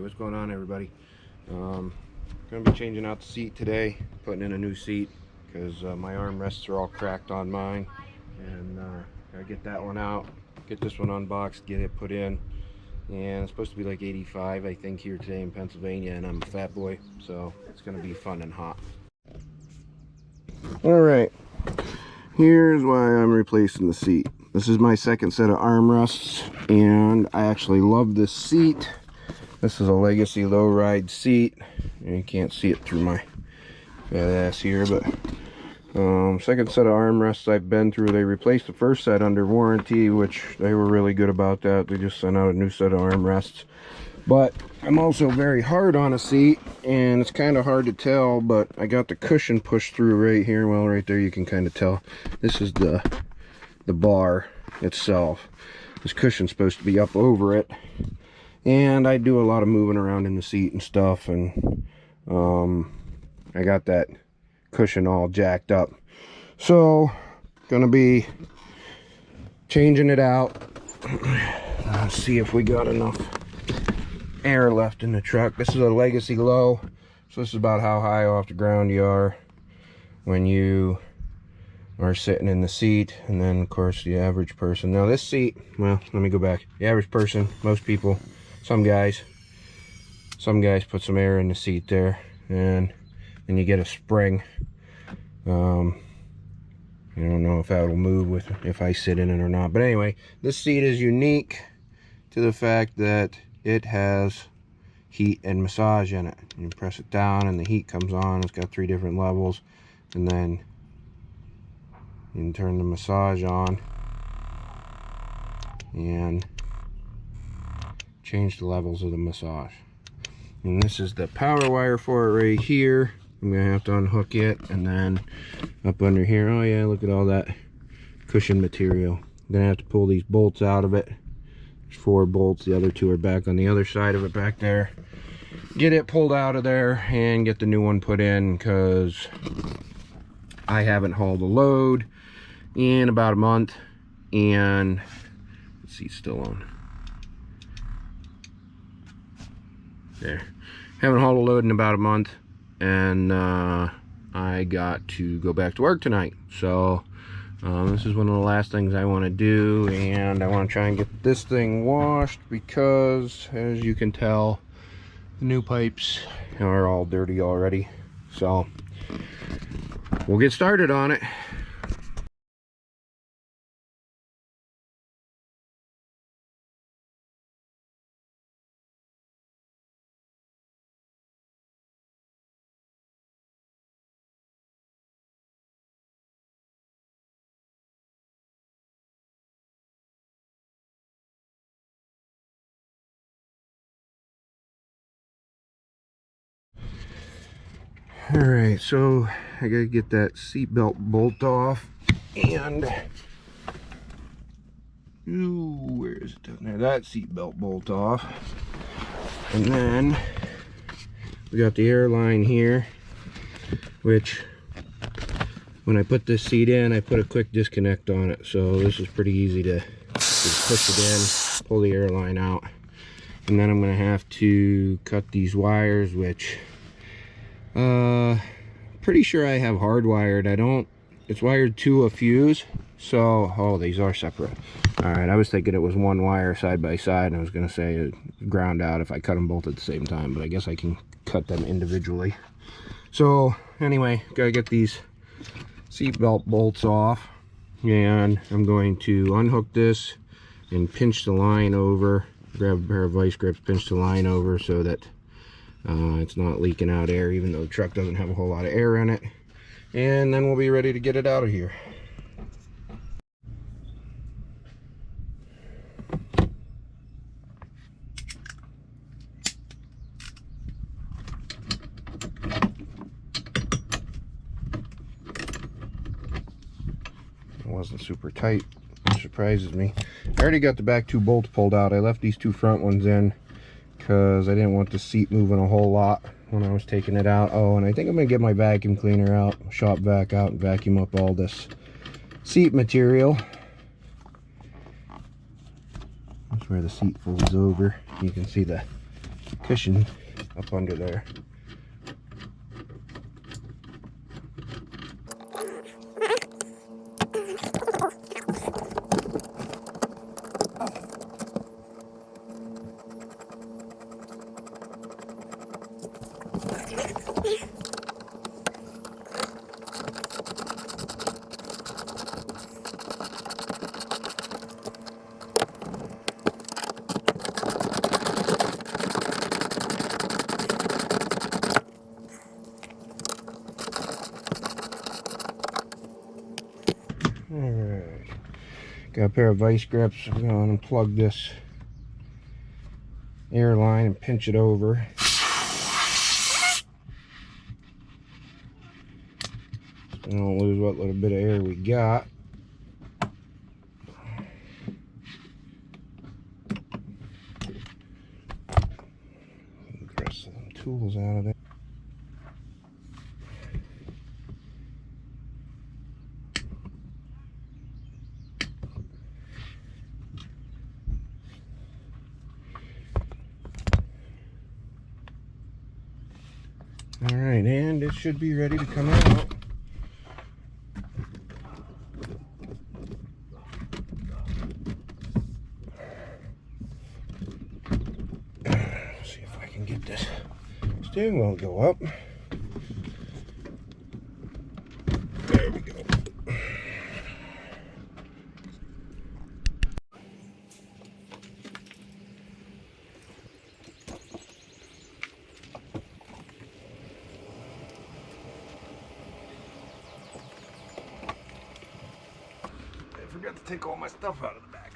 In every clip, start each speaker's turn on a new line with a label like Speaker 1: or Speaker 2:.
Speaker 1: What's going on, everybody? Gonna be changing out the seat today, putting in a new seat because my armrests are all cracked on mine, and gotta get that one out, get this one unboxed, get it put in. And it's supposed to be like 85, I think, here today in Pennsylvania, and I'm a fat boy, so it's gonna be fun and hot. All right, here's why I'm replacing the seat. This is my second set of armrests, and I actually love this seat. This is a Legacy low-ride seat. You can't see it through my fat ass here, but second set of armrests I've been through. They replaced the first set under warranty, which they were really good about that. They just sent out a new set of armrests. But I'm also very hard on a seat, and it's kind of hard to tell, but I got the cushion pushed through right here. Well, right there you can kind of tell. This is the bar itself. This cushion's supposed to be up over it. And I do a lot of moving around in the seat and stuff, and I got that cushion all jacked up. So, gonna be changing it out. Let's see if we got enough air left in the truck. This is a Legacy low, so this is about how high off the ground you are when you are sitting in the seat. And then, of course, the average person. Now, this seat, well, let me go back. The average person, most people, some guys put some air in the seat there, and then you get a spring. I don't know if that will move if I sit in it or not, but anyway, this seat is unique to the fact that it has heat and massage in it. You press it down and the heat comes on. It's got 3 different levels, and then you can turn the massage on and change the levels of the massage. And this is the power wire for it right here. I'm gonna have to unhook it, and then up under here, oh yeah, look at all that cushion material. I'm gonna have to pull these bolts out of it. There's 4 bolts, the other 2 are back on the other side of it back there. Get it pulled out of there and get the new one put in, because I haven't hauled a load in about a month, and let's see, it's still on. There, haven't hauled a load in about a month, and I got to go back to work tonight. So this is one of the last things I want to do, and I want to try and get this thing washed, because as you can tell, the new pipes are all dirty already. So we'll get started on it. All right, so I gotta get that seatbelt bolt off, and where is it down there? That seatbelt bolt off, and then we got the air line here, which when I put this seat in, I put a quick disconnect on it, so this is pretty easy to just push it in, pull the air line out, and then I'm gonna have to cut these wires, which pretty sure I have hardwired. It's wired to a fuse, so oh, these are separate. All right, I was thinking it was one wire side by side, and I was gonna say it ground out if I cut them both at the same time, but I guess I can cut them individually. So anyway, gotta get these seatbelt bolts off, and I'm going to unhook this and pinch the line over, grab a pair of vice grips, pinch the line over so that it's not leaking out air, even though the truck doesn't have a whole lot of air in it. And then we'll be ready to get it out of here. It wasn't super tight, which surprises me. I already got the back 2 bolts pulled out. I left these 2 front ones in because I didn't want the seat moving a whole lot when I was taking it out. Oh, and I think I'm gonna get my vacuum cleaner out, shop vac out, and vacuum up all this seat material. That's where the seat folds over. You can see the cushion up under there. Alright, got a pair of vice grips. I'm going to unplug this air line and pinch it over. So we don't lose what little bit of air we got. Get the rest of them tools out of there. Alright, and it should be ready to come out. Let's see if I can get this steering wheel to go up. There we go. I forgot to take all my stuff out of the back.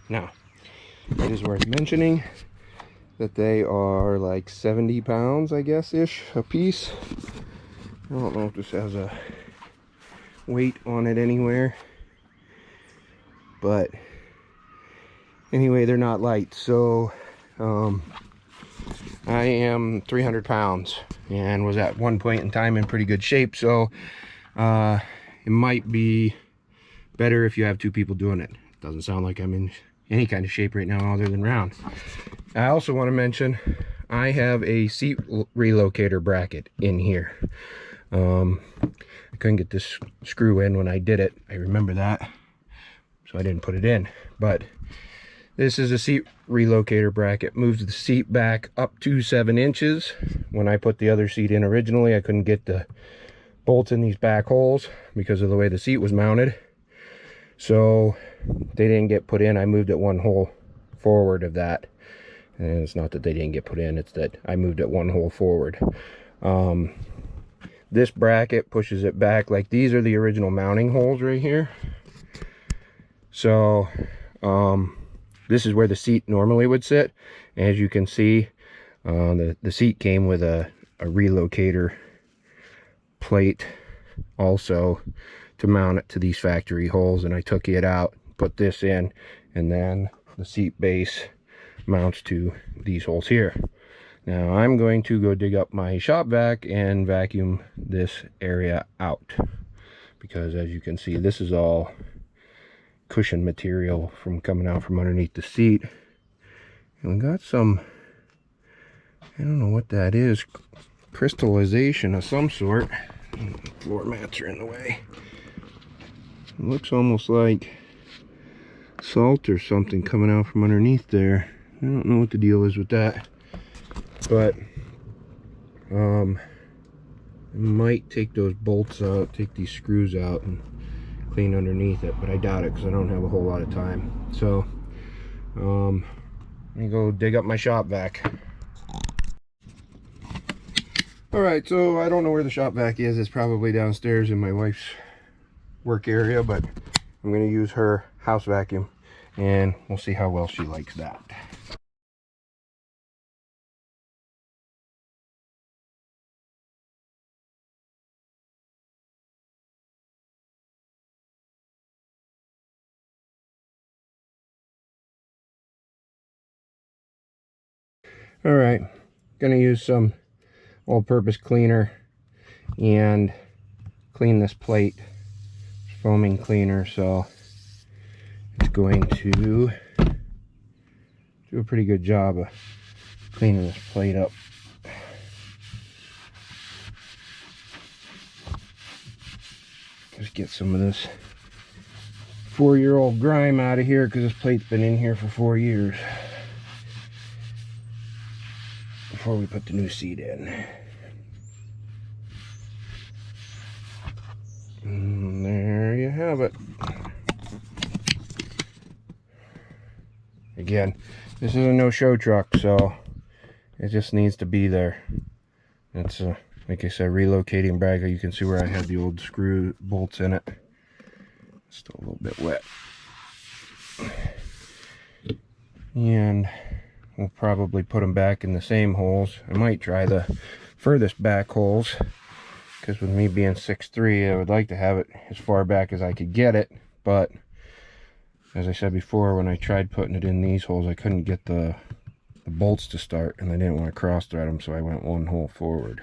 Speaker 1: Now, it is worth mentioning that they are like 70 pounds, I guess-ish, a piece. I don't know if this has a weight on it anywhere. But anyway, they're not light. So I am 300 pounds and was at one point in time in pretty good shape. So it might be better if you have two people doing it. Doesn't sound like I'm in any kind of shape right now other than round. I also want to mention I have a seat relocator bracket in here. I couldn't get this screw in when I did it. I remember that, so I didn't put it in. But this is a seat relocator bracket. Moves the seat back up to 7 inches. When I put the other seat in originally, I couldn't get the bolts in these back holes because of the way the seat was mounted. So they didn't get put in. I moved it one hole forward of that. And it's not that they didn't get put in, it's that I moved it one hole forward. This bracket pushes it back. Like, these are the original mounting holes right here. So this is where the seat normally would sit. As you can see, the seat came with a relocator plate also to mount it to these factory holes, and I took it out, put this in, and then the seat base mounts to these holes here. Now I'm going to go dig up my shop vac and vacuum this area out, because as you can see, this is all cushion material from coming out from underneath the seat. And we got some, I don't know what that is, crystallization of some sort. Floor mats are in the way. It looks almost like salt or something coming out from underneath there. I don't know what the deal is with that, but I might take those bolts out, take these screws out and clean underneath it, but I doubt it because I don't have a whole lot of time. So let me go dig up my shop vac. Alright, so I don't know where the shop vac is. It's probably downstairs in my wife's work area, but I'm going to use her house vacuum and we'll see how well she likes that. All right, gonna use some all-purpose cleaner and clean this plate. Foaming cleaner, so it's going to do a pretty good job of cleaning this plate up. Just get some of this 4-year-old grime out of here, because this plate's been in here for 4 years before we put the new seat in. And there you have it. Again, this is a no-show truck, so it just needs to be there. It's like I said, relocating brag. You can see where I had the old screw bolts in it. Still a little bit wet. And we'll probably put them back in the same holes. I might try the furthest back holes, because with me being 6'3", I would like to have it as far back as I could get it. But as I said before, when I tried putting it in these holes, I couldn't get the bolts to start, and I didn't want to cross thread them, so I went one hole forward.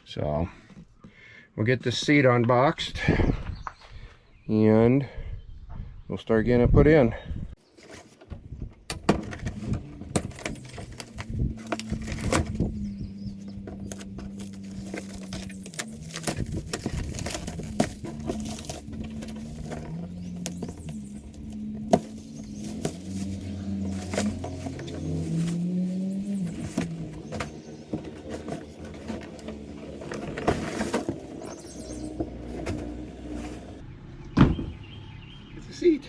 Speaker 1: So we'll get this seat unboxed and we'll start getting it put in. Seat.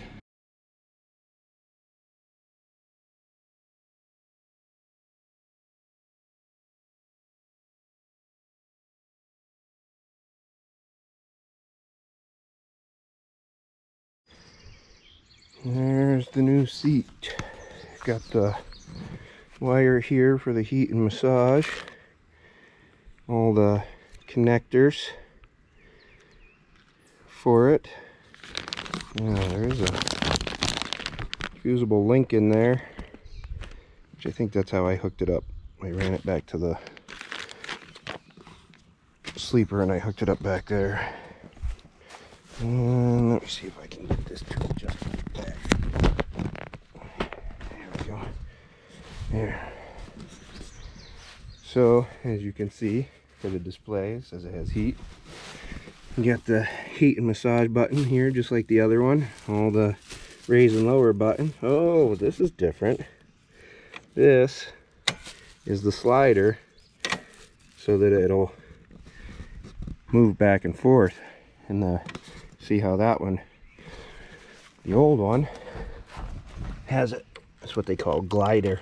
Speaker 1: There's the new seat. Got the wire here for the heat and massage. All the connectors for it. Yeah, there is a fusible link in there, which I think that's how I hooked it up. I ran it back to the sleeper and I hooked it up back there. And let me see if I can get this to adjust back. There we go. There. So, as you can see, for the display, it says it has heat. You got the heat and massage button here, just like the other one. All the raise and lower button. Oh, this is different. This is the slider so that it'll move back and forth. And see how that one, the old one, has it. That's what they call glider.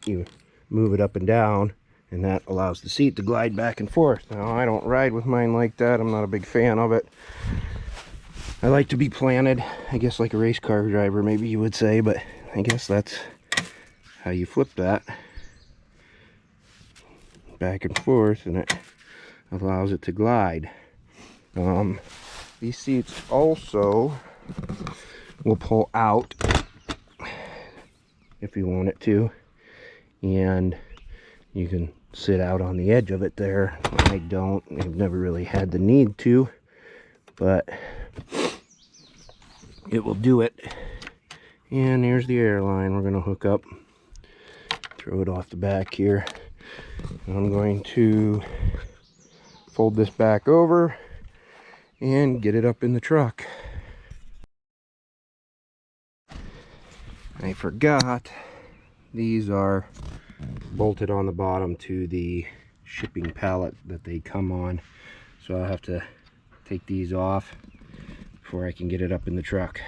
Speaker 1: You move it up and down, and that allows the seat to glide back and forth. Now, I don't ride with mine like that. I'm not a big fan of it. I like to be planted, I guess, like a race car driver, maybe you would say, but I guess that's how you flip that back and forth, and it allows it to glide. These seats also will pull out if you want it to, and you can sit out on the edge of it there. I don't. I've never really had the need to, but it will do it. And here's the air line we're going to hook up. Throw it off the back here. And I'm going to fold this back over and get it up in the truck. I forgot these are bolted on the bottom to the shipping pallet that they come on, so I'll have to take these off before I can get it up in the truck.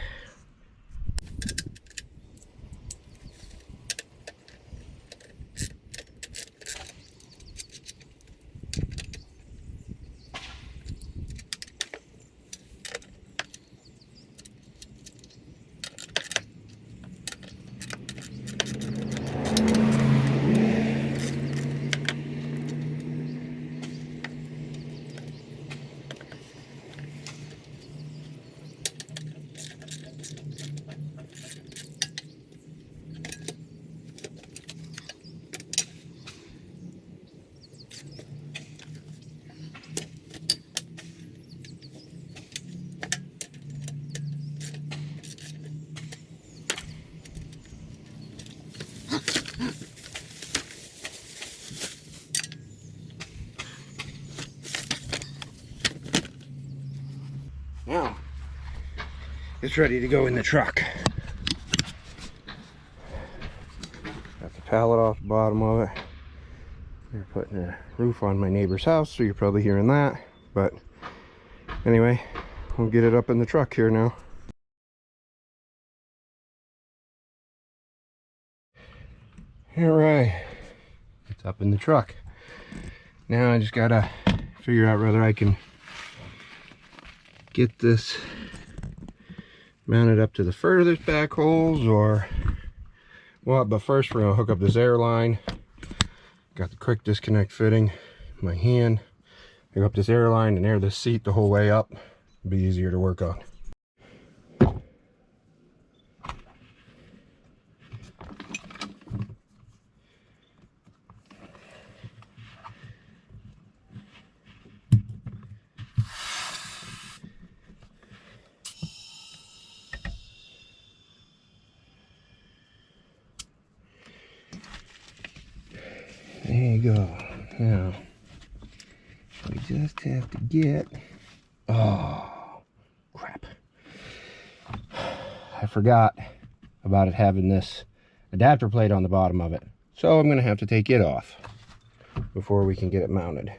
Speaker 1: it's ready to go in the truck. Got the pallet off the bottom of it. They're putting a roof on my neighbor's house, so you're probably hearing that. But anyway, we'll get it up in the truck here now. Alright, it's up in the truck. Now I just gotta figure out whether I can get this mounted up to the furthest back holes or what. But first we're gonna hook up this air line. Got the quick disconnect fitting in my hand. Hook up this air line and air this seat the whole way up. It'll be easier to work on. There you go. Now, we just have to get... Oh, crap. I forgot about it having this adapter plate on the bottom of it. So I'm going to have to take it off before we can get it mounted.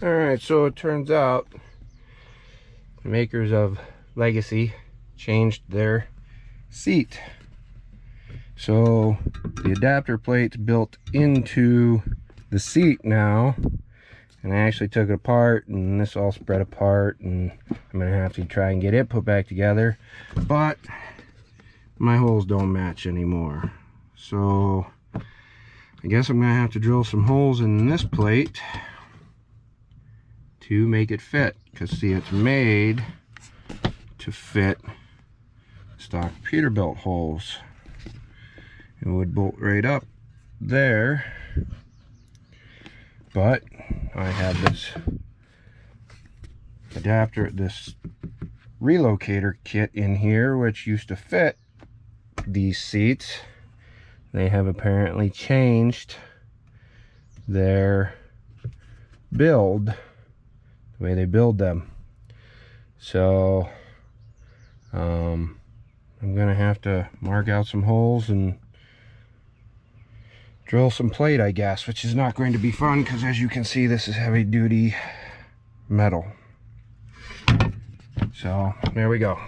Speaker 1: Alright, so it turns out the makers of Legacy changed their seat. So the adapter plate's built into the seat now, and I actually took it apart and this all spread apart, and I'm gonna have to try and get it put back together, but my holes don't match anymore. So I guess I'm gonna have to drill some holes in this plate to make it fit, because see, it's made to fit stock Peterbilt holes. It would bolt right up there, but I have this adapter, this relocator kit in here which used to fit these seats. They have apparently changed their build, the way they build them. So I'm gonna have to mark out some holes and drill some plate, I guess, which is not going to be fun because, as you can see, this is heavy duty metal. So there we go.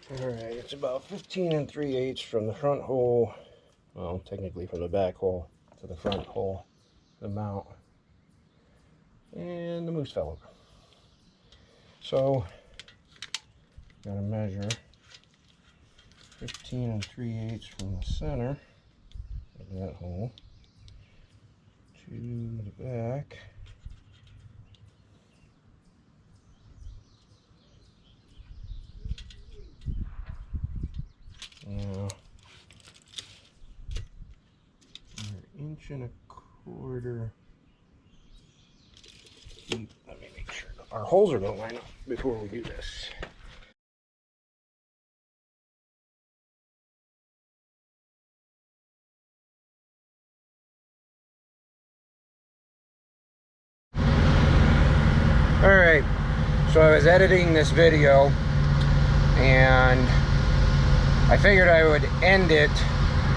Speaker 1: Alright, it's about 15 3/8 from the front hole, well, technically from the back hole to the front hole, the mount, and the moose fell over. So, gotta measure 15 3/8 from the center of that hole to the back. Now, an 1.25 inches deep. Let me make sure our holes are going to line up before we do this. Alright, so I was editing this video and I figured I would end it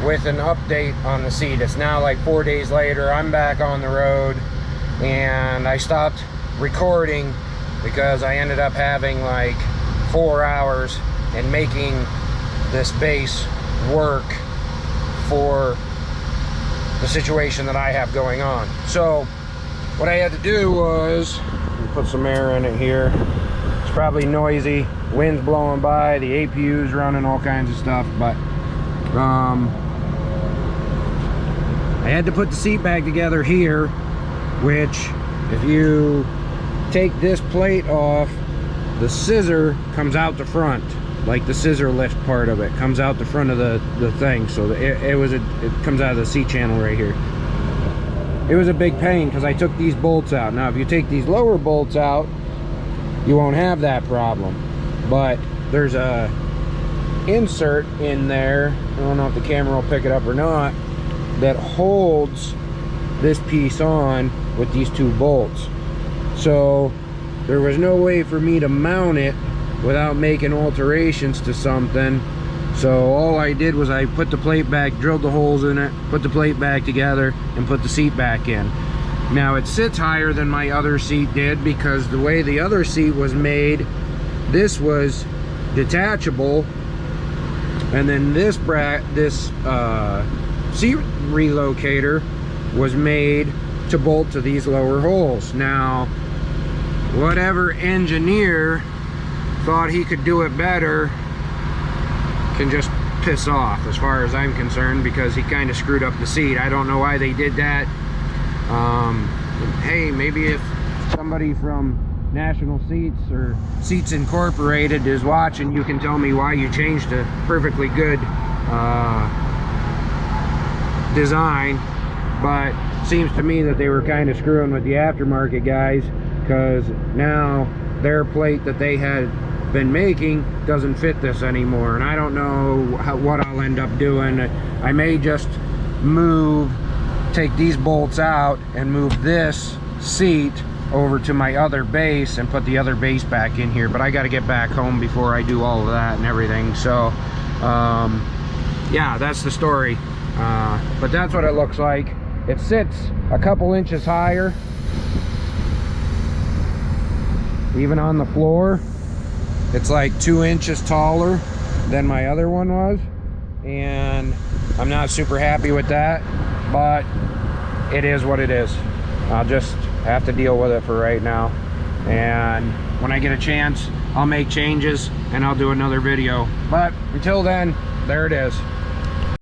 Speaker 1: with an update on the seat. It's now like 4 days later. I'm back on the road, and I stopped recording because I ended up having like 4 hours and making this base work for the situation that I have going on. So what I had to do was put some air in it here. It's probably noisy, wind's blowing by, the APU's running, all kinds of stuff, but I had to put the seat back together here, which if you take this plate off, the scissor comes out the front, like the scissor lift part of it comes out the front of the thing. So it comes out of the seat channel right here. It was a big pain because I took these bolts out. Now if you take these lower bolts out, you won't have that problem, but there's a insert in there, I don't know if the camera will pick it up or not, that holds this piece on with these 2 bolts. So there was no way for me to mount it without making alterations to something. So all I did was I put the plate back, drilled the holes in it, put the plate back together, and put the seat back in. Now it sits higher than my other seat did because the way the other seat was made, this was detachable, and then this seat relocator was made to bolt to these lower holes. Now whatever engineer thought he could do it better can just piss off, as far as I'm concerned, because he kind of screwed up the seat. I don't know why they did that. Hey, maybe if somebody from National Seats or Seats Incorporated is watching, you can tell me why you changed a perfectly good design. But seems to me that they were kind of screwing with the aftermarket guys, because now their plate that they had been making doesn't fit this anymore, and I don't know what I'll end up doing. I may just take these bolts out and move this seat over to my other base and put the other base back in here, but I got to get back home before I do all of that and everything. So yeah, that's the story. But that's what it looks like. It sits a couple inches higher, even on the floor. It's like 2 inches taller than my other one was, and I'm not super happy with that, but it is what it is. I'll just have to deal with it for right now, and when I get a chance, I'll make changes and I'll do another video. But until then, there it is.